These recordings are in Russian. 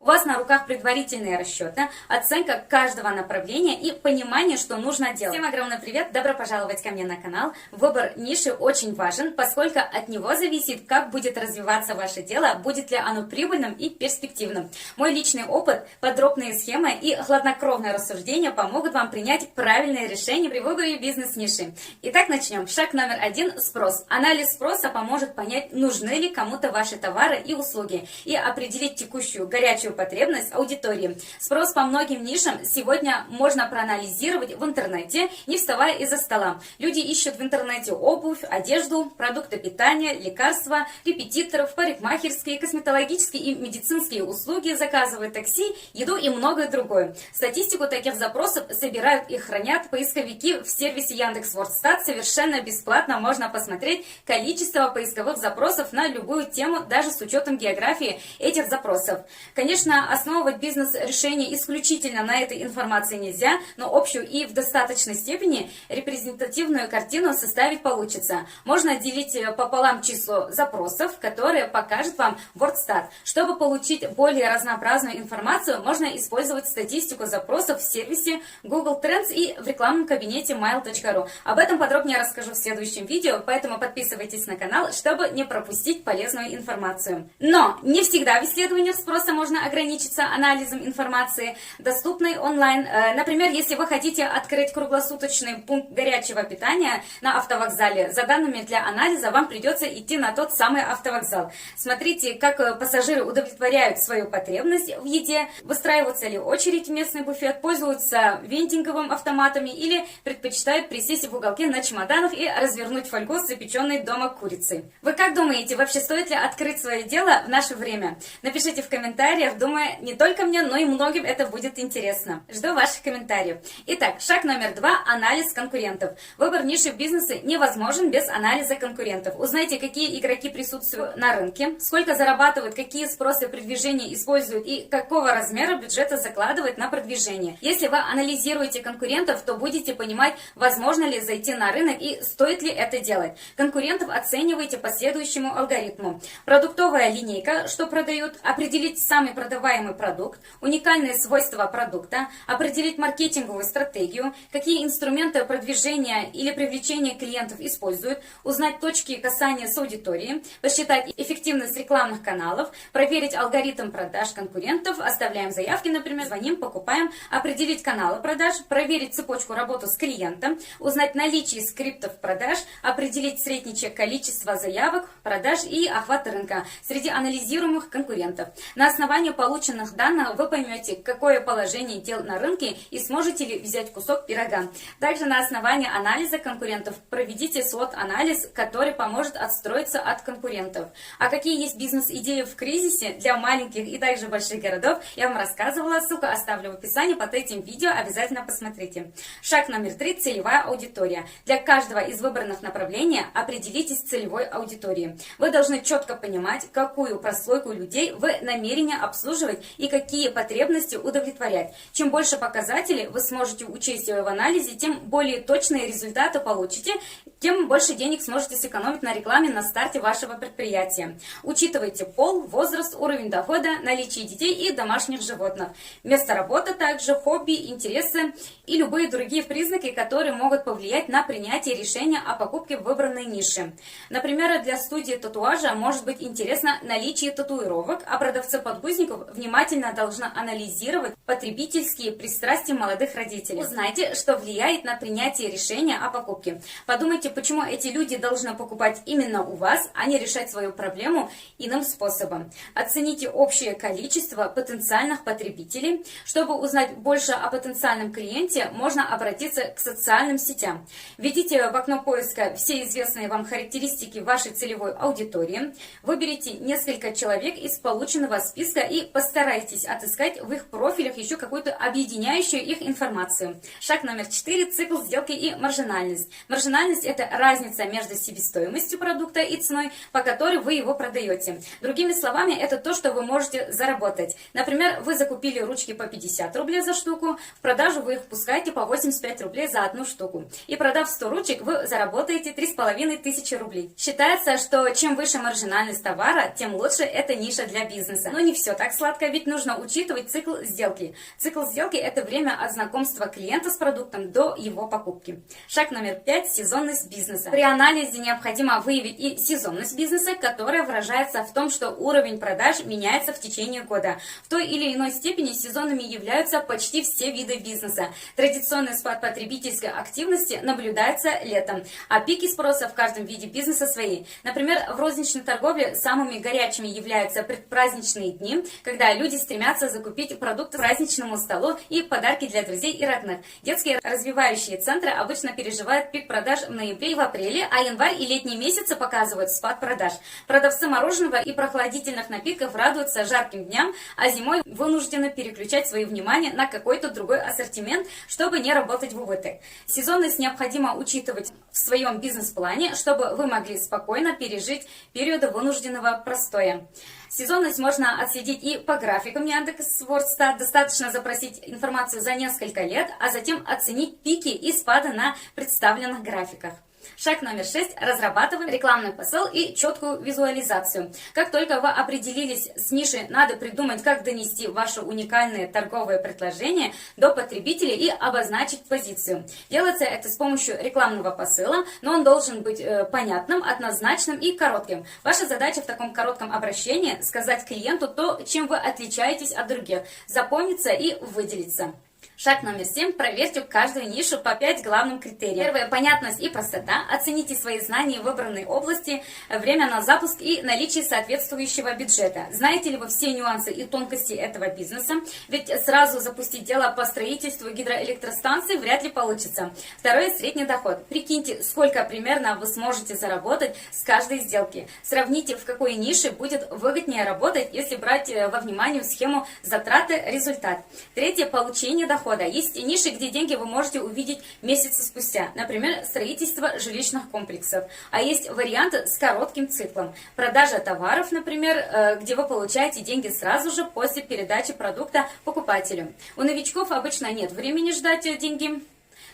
вас на руках предварительные расчеты, оценка каждого направления и понимание, что нужно делать. Всем огромный привет, добро пожаловать ко мне на канал. Выбор ниши очень важен, поскольку от него зависит, как будет развиваться ваше дело, будет ли оно прибыльным и перспективным. Мой личный опыт, подробные схемы и хладнокровное рассуждение помогут вам принять правильное решение при выборе бизнес-ниши. Итак, начнем. Шаг номер 1 – спрос. Анализ спроса поможет понять, нужны ли кому-то ваши товары и услуги, и определить текущую горячую потребность аудитории. Спрос по многим нишам сегодня можно проанализировать в интернете, не вставая из-за стола. Люди ищут в интернете обувь, одежду, продукты питания, лекарства, репетиторов, парикмахерские, косметологические и медицинские услуги, заказывают такси, еду и многое другое. Статистику таких запросов собирают и хранят поисковики в сервисе Яндекс.Вордстат. Совершенно бесплатно можно посмотреть количество поисковых запросов на любую тему, даже с учетом географии этих запросов. Конечно, основывать бизнес-решение исключительно на этой информации нельзя, но общую и в достаточной степени репрезентативную картину составить получится. Можно делить пополам число запросов, которые покажет вам Вордстат. Чтобы получить более разнообразную информацию, можно использовать статистику запросов в сервисе Google Trends и в рекламном кабинете mail.ru. Об этом подробнее расскажу в следующем видео, поэтому подписывайтесь на канал, чтобы не пропустить полезную информацию. Но не всегда в исследованиях спроса можно ограничиться анализом информации, доступной онлайн. Например, если вы хотите открыть круглосуточный пункт горячего питания на автовокзале, за данными для анализа вам придется идти на тот самый автовокзал. Смотрите, как пассажиры удовлетворяют свою потребность в еде, выстраивается ли очередь в местный буфет, пользуются вендинговым автоматами или предпочитают присесть в уголке на чемоданах и развернуть фольгу с запеченной дома курицей. Вы как думаете, вообще стоит ли открыть свое дело в наше время? Напишите в комментариях, думаю, не только мне, но и многим это будет интересно. Жду ваших комментариев. Итак, шаг номер 2 – анализ конкурентов. Выбор ниши в бизнесе невозможен без анализа конкурентов. Узнайте, какие игроки присутствуют на рынке, сколько зарабатывают, какие спросы продвижения используют и какого размера бюджета закладывают на продвижение. Если вы анализируете конкурентов, то будете понимать, возможно ли зайти на рынок и стоит ли это делать. Конкурентов оценивайте по следующему алгоритму. Продуктовая линейка, что продают, определить самый продаваемый продукт, уникальные свойства продукта, определить маркетинговую стратегию, какие инструменты продвижения или привлечения клиентов используют, узнать точки касания с аудиторией, посчитать эффективность рекламных каналов, проверить алгоритм продаж конкурентов, оставляем заявки, например, звоним, покупаем, определить каналы продаж, проверить цепочку работы с клиентом, узнать наличие скриптов продаж, определить средний чек количества заявок, продаж и охват рынка среди анализируемых конкурентов. На основании полученных данных вы поймете, какое положение дел на рынке и сможете ли взять кусок пирога. Также на основании анализа конкурентов проведите SWOT-анализ, который поможет отстроиться от конкурентов. А какие есть бизнес-идеи в кризисе для маленьких и также больших городов, я вам рассказывала, ссылку оставлю в описании под этим видео, обязательно посмотрите. Шаг номер 3 – целевая аудитория. Для каждого из выбранных направлений определитесь с целевой аудиторией. Вы должны четко понимать, какую прослойку людей вы намерены обслуживать и какие потребности удовлетворять. Чем больше показателей вы сможете учесть в анализе, тем более точные результаты получите, тем больше денег сможете сэкономить на рекламе на старте вашего предприятия. Учитывайте пол, возраст, уровень дохода, наличие детей и домашних животных, место работы, также хобби, интересы и любые другие признаки, которые могут повлиять на принятие решения о покупке в выбранной нише. Например, для студии татуажа может быть интересно наличие татуировок, а продавцы подгузников внимательно должны анализировать потребительские пристрастия молодых родителей. Узнайте, что влияет на принятие решения о покупке. Подумайте, почему эти люди должны покупать именно у вас, а не решать свою проблему иным способом. Оцените общее количество потенциальных потребителей. Чтобы узнать больше о потенциальном клиенте, можно обратиться к социальным сетям. Введите в окно поиска все известные вам характеристики вашей целевой аудитории. Выберите несколько человек из полученного списка и постарайтесь отыскать в их профилях еще какую-то объединяющую их информацию. Шаг номер 4 – цикл сделки и маржинальность. Маржинальность – это разница между себестоимостью продукта и ценой, по которой вы его продаете. Другими словами, это то, что вы можете заработать. Например, вы закупили ручки по 50 рублей за штуку, в продажу вы их пускаете по 85 рублей за одну штуку. И продав 100 ручек, вы заработаете 3500 рублей. Считается, что чем выше маржинальность товара, тем лучше эта ниша для бизнеса. Но не все так сладко, ведь нужно учитывать цикл сделки. Цикл сделки – это время от знакомства клиента с продуктом до его покупки. Шаг номер 5 – сезонность бизнеса. При анализе необходимо выявить и сезонность бизнеса, которая выражается в том, что уровень продаж меняется в течение года. В той или иной степени сезонными являются почти все виды бизнеса. Традиционный спад потребительской активности наблюдается летом, а пики спроса в каждом виде бизнеса свои. Например, в розничной торговле самыми горячими являются предпраздничные дни, когда люди стремятся закупить продукты к праздничному столу и подарки для друзей и родных. Детские развивающие центры обычно переживают пик продаж в ноябре и в апреле, а январь и летние месяцы показывают спад продаж. Продавцы мороженого и прохладительных напитков радуются жарким дням, а зимой вынуждены переключать свое внимание на какой-то другой ассортимент, чтобы не работать в убыток. Сезонность необходимо учитывать в своем бизнес-плане, чтобы вы могли спокойно пережить периоды вынужденного простоя. Сезонность можно отследить и по графикам Яндекс.Вордстат. Достаточно запросить информацию за несколько лет, а затем оценить пики и спады на представленных графиках. Шаг номер 6. Разрабатываем рекламный посыл и четкую визуализацию. Как только вы определились с нишей, надо придумать, как донести ваше уникальное торговое предложение до потребителей и обозначить позицию. Делается это с помощью рекламного посыла, но он должен быть понятным, однозначным и коротким. Ваша задача в таком коротком обращении сказать клиенту то, чем вы отличаетесь от других, запомниться и выделиться. Шаг номер 7. Проверьте каждую нишу по 5 главным критериям. Первое – понятность и простота. Оцените свои знания в выбранной области, время на запуск и наличие соответствующего бюджета. Знаете ли вы все нюансы и тонкости этого бизнеса? Ведь сразу запустить дело по строительству гидроэлектростанции вряд ли получится. Второе – средний доход. Прикиньте, сколько примерно вы сможете заработать с каждой сделки. Сравните, в какой нише будет выгоднее работать, если брать во внимание схему затраты-результат. Третье – получение дохода. Есть ниши, где деньги вы можете увидеть месяцы спустя, например, строительство жилищных комплексов. А есть варианты с коротким циклом. Продажа товаров, например, где вы получаете деньги сразу же после передачи продукта покупателю. У новичков обычно нет времени ждать деньги.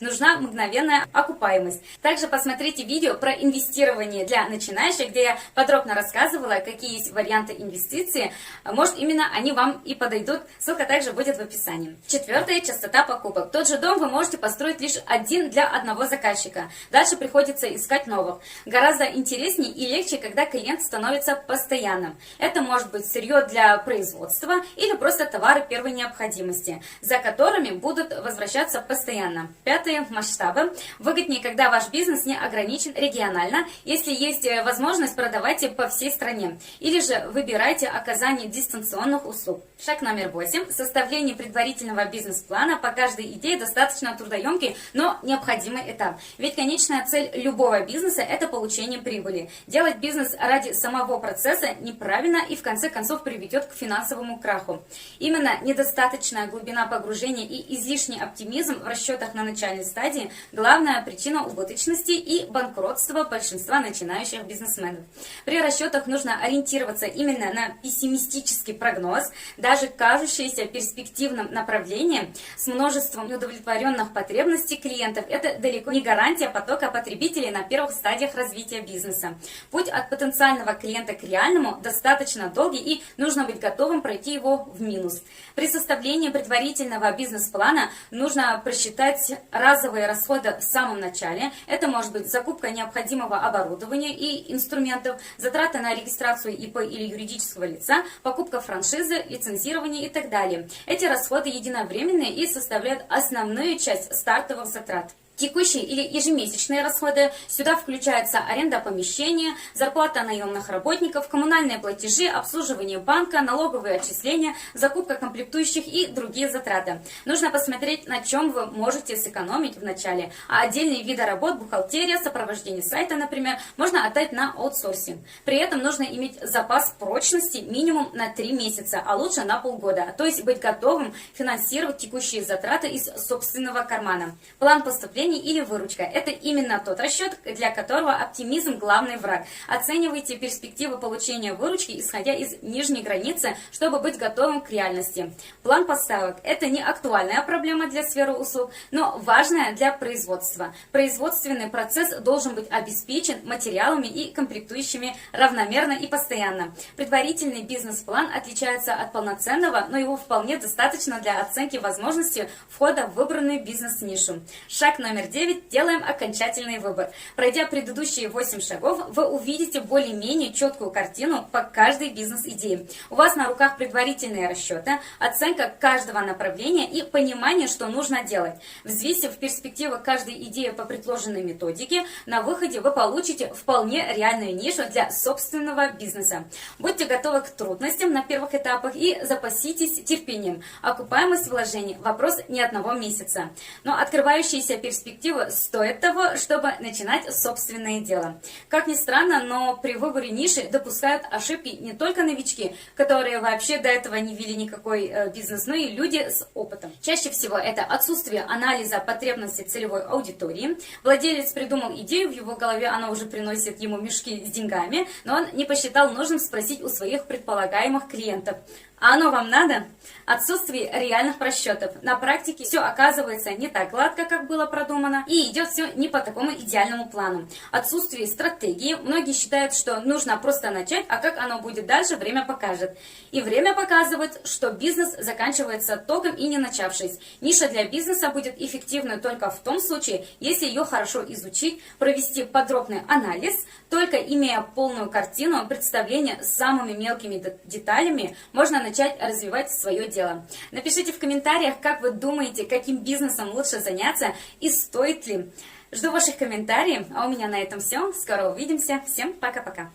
Нужна мгновенная окупаемость. Также посмотрите видео про инвестирование для начинающих, где я подробно рассказывала, какие есть варианты инвестиций. Может, именно они вам и подойдут. Ссылка также будет в описании. Четвертое – частота покупок. Тот же дом вы можете построить лишь один для одного заказчика. Дальше приходится искать новых. Гораздо интереснее и легче, когда клиент становится постоянным. Это может быть сырье для производства или просто товары первой необходимости, за которыми будут возвращаться постоянно. Пятое – масштабы. Выгоднее, когда ваш бизнес не ограничен регионально, если есть возможность продавать по всей стране. Или же выбирайте оказание дистанционных услуг. Шаг номер 8. Составление предварительного бизнес-плана по каждой идее достаточно трудоемкий, но необходимый этап. Ведь конечная цель любого бизнеса – это получение прибыли. Делать бизнес ради самого процесса неправильно и в конце концов приведет к финансовому краху. Именно недостаточная глубина погружения и излишний оптимизм в расчетах на начальной стадии – главная причина убыточности и банкротства большинства начинающих бизнесменов. При расчетах нужно ориентироваться именно на пессимистический прогноз. Даже кажущееся перспективным направление с множеством неудовлетворенных потребностей клиентов – это далеко не гарантия потока потребителей на первых стадиях развития бизнеса. Путь от потенциального клиента к реальному достаточно долгий, и нужно быть готовым пройти его в минус. При составлении предварительного бизнес-плана нужно просчитать разовые расходы в самом начале. Это может быть закупка необходимого оборудования и инструментов, затраты на регистрацию ИП или юридического лица, покупка франшизы, лицензирование и так далее. Эти расходы единовременные и составляют основную часть стартовых затрат. Текущие или ежемесячные расходы. Сюда включается аренда помещения, зарплата наемных работников, коммунальные платежи, обслуживание банка, налоговые отчисления, закупка комплектующих и другие затраты. Нужно посмотреть, на чем вы можете сэкономить в начале. А отдельные виды работ, бухгалтерия, сопровождение сайта, например, можно отдать на аутсорсинг. При этом нужно иметь запас прочности минимум на 3 месяца, а лучше на полгода. То есть быть готовым финансировать текущие затраты из собственного кармана. План поступления направлений или выручка. Это именно тот расчет, для которого оптимизм главный враг. Оценивайте перспективы получения выручки, исходя из нижней границы, чтобы быть готовым к реальности. План поставок – это не актуальная проблема для сферы услуг, но важная для производства. Производственный процесс должен быть обеспечен материалами и комплектующими равномерно и постоянно. Предварительный бизнес-план отличается от полноценного, но его вполне достаточно для оценки возможности входа в выбранную бизнес-нишу. Шаг номер 9. Делаем окончательный выбор. Пройдя предыдущие 8 шагов, вы увидите более-менее четкую картину по каждой бизнес-идее. У вас на руках предварительные расчеты, оценка каждого направления и понимание, что нужно делать. Взвесив перспективы каждой идеи по предложенной методике, на выходе вы получите вполне реальную нишу для собственного бизнеса. Будьте готовы к трудностям на первых этапах и запаситесь терпением. Окупаемость вложений – вопрос не одного месяца. Но открывающиеся перспективы стоят того, чтобы начинать собственное дело. Как ни странно, но при выборе ниши допускают ошибки не только новички, которые вообще до этого не вели никакой бизнес, но и люди с опытом. Чаще всего это отсутствие анализа потребностей целевой аудитории. Владелец придумал идею, в его голове она уже приносит ему мешки с деньгами, но он не посчитал нужным спросить у своих предполагаемых клиентов: а оно вам надо? Отсутствие реальных просчетов. На практике все оказывается не так гладко, как было продумано, и идет все не по такому идеальному плану. Отсутствие стратегии. Многие считают, что нужно просто начать, а как оно будет дальше, время покажет. И время показывает, что бизнес заканчивается толком и не начавшись. Ниша для бизнеса будет эффективной только в том случае, если ее хорошо изучить, провести подробный анализ. Только имея полную картину, представление с самыми мелкими деталями, можно начать развивать свое дело. Напишите в комментариях, как вы думаете, каким бизнесом лучше заняться и стоит ли. Жду ваших комментариев. А у меня на этом все. Скоро увидимся. Всем пока-пока.